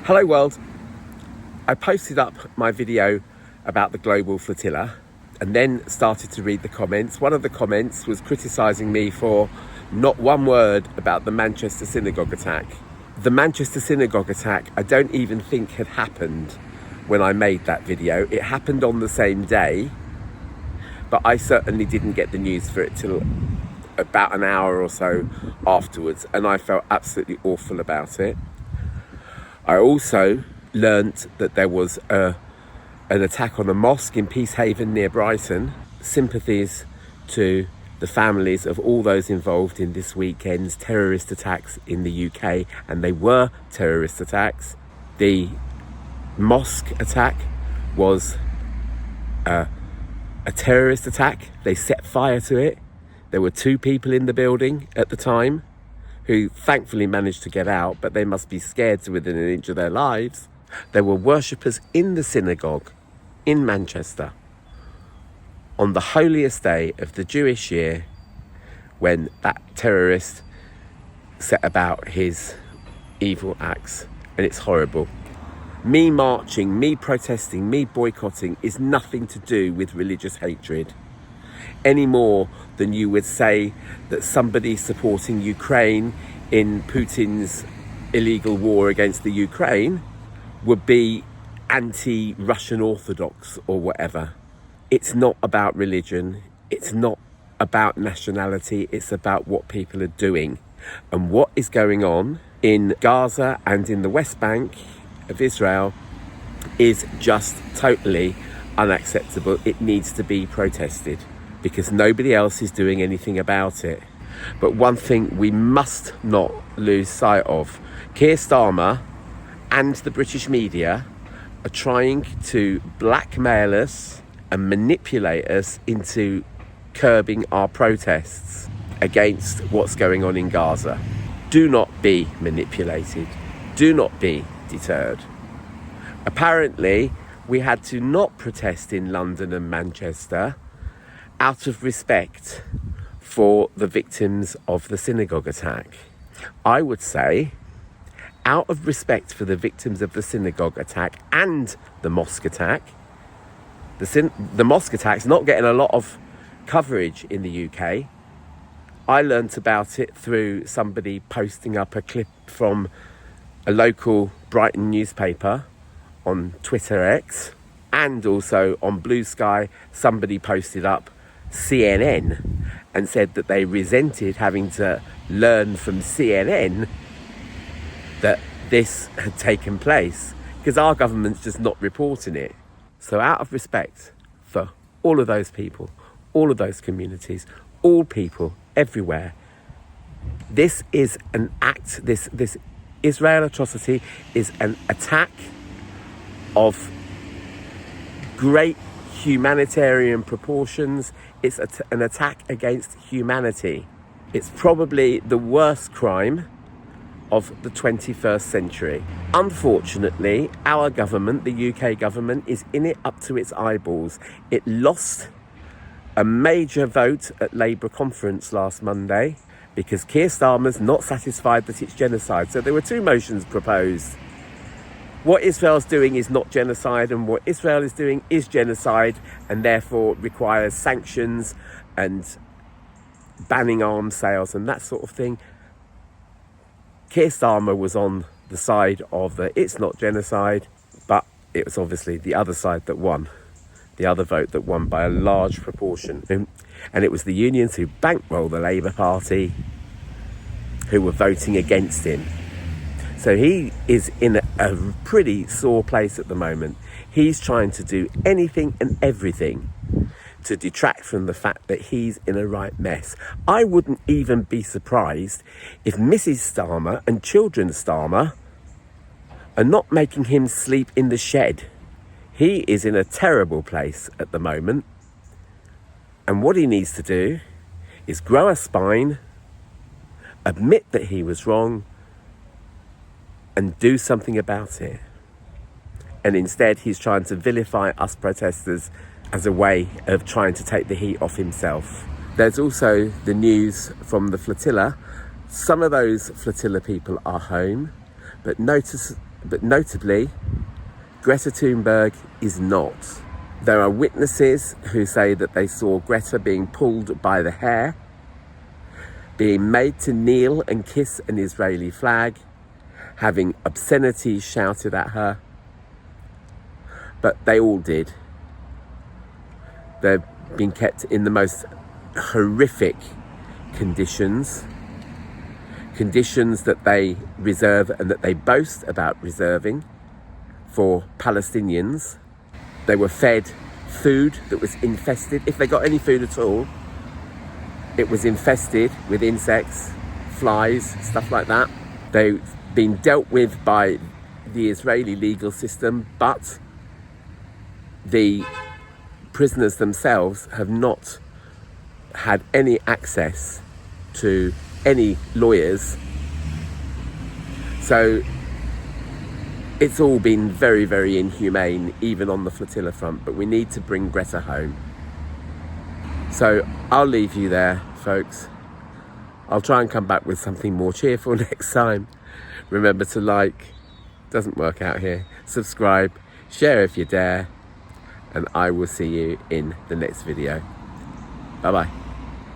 Hello world. I posted up my video about the global flotilla and then started to read the comments. One of the comments was criticising me for not one word about the Manchester Synagogue attack. The Manchester Synagogue attack I don't even think had happened when I made that video. It happened on the same day, but I certainly didn't get the news for it till about an hour or so afterwards, and I felt absolutely awful about it. I also learnt that there was an attack on a mosque in Peacehaven near Brighton. Sympathies to the families of all those involved in this weekend's terrorist attacks in the UK, and they were terrorist attacks. The mosque attack was a terrorist attack. They set fire to it. There were 2 people in the building at the time who thankfully managed to get out, but they must be scared to within an inch of their lives. There were worshippers in the synagogue in Manchester on the holiest day of the Jewish year when that terrorist set about his evil acts, and it's horrible. Me marching, me protesting, me boycotting is nothing to do with religious hatred, any more than you would say that somebody supporting Ukraine in Putin's illegal war against the Ukraine would be anti-Russian Orthodox or whatever. It's not about religion. It's not about nationality. It's about what people are doing. And what is going on in Gaza and in the West Bank of Israel is just totally unacceptable. It needs to be protested because nobody else is doing anything about it. But one thing we must not lose sight of, Keir Starmer and the British media are trying to blackmail us and manipulate us into curbing our protests against what's going on in Gaza. Do not be manipulated. Do not be deterred. Apparently, we had to not protest in London and Manchester out of respect for the victims of the synagogue attack. I would say, out of respect for the victims of the synagogue attack and the mosque attack, the mosque attack's not getting a lot of coverage in the UK. I learnt about it through somebody posting up a clip from a local Brighton newspaper on Twitter X, and also on Blue Sky somebody posted up CNN and said that they resented having to learn from CNN that this had taken place because our government's just not reporting it. So out of respect for all of those people, all of those communities, all people everywhere, this is an act, this Israel atrocity is an attack of great humanitarian proportions. It's an attack against humanity. It's probably the worst crime of the 21st century. Unfortunately, our government, the UK government, is in it up to its eyeballs. It lost a major vote at Labour conference last Monday because Keir Starmer's not satisfied that it's genocide. So there were 2 motions proposed. What Israel's doing is not genocide, and what Israel is doing is genocide, and therefore requires sanctions and banning arms sales and that sort of thing. Keir Starmer was on the side of the it's not genocide, but it was obviously the other side that won, the other vote that won by a large proportion. And it was the unions who bankroll the Labour Party who were voting against him. So he is in a pretty sore place at the moment. He's trying to do anything and everything to detract from the fact that he's in a right mess. I wouldn't even be surprised if Mrs. Starmer and children Starmer are not making him sleep in the shed. He is in a terrible place at the moment. And what he needs to do is grow a spine, admit that he was wrong, and do something about it. And instead, he's trying to vilify us protesters as a way of trying to take the heat off himself. There's also the news from the flotilla. Some of those flotilla people are home, but notice but notably, Greta Thunberg is not. There are witnesses who say that they saw Greta being pulled by the hair, being made to kneel and kiss an Israeli flag, having obscenities shouted at her, but they all did. They've been kept in the most horrific conditions that they reserve and that they boast about reserving for Palestinians. They were fed food that was infested. If they got any food at all, it was infested with insects, flies, stuff like that. They've been dealt with by the Israeli legal system, but the prisoners themselves have not had any access to any lawyers. So it's all been very, very inhumane, even on the Flotilla front, but we need to bring Greta home. So I'll leave you there, folks. I'll try and come back with something more cheerful next time. Remember to like, doesn't work out here, subscribe, share if you dare, and I will see you in the next video. Bye-bye.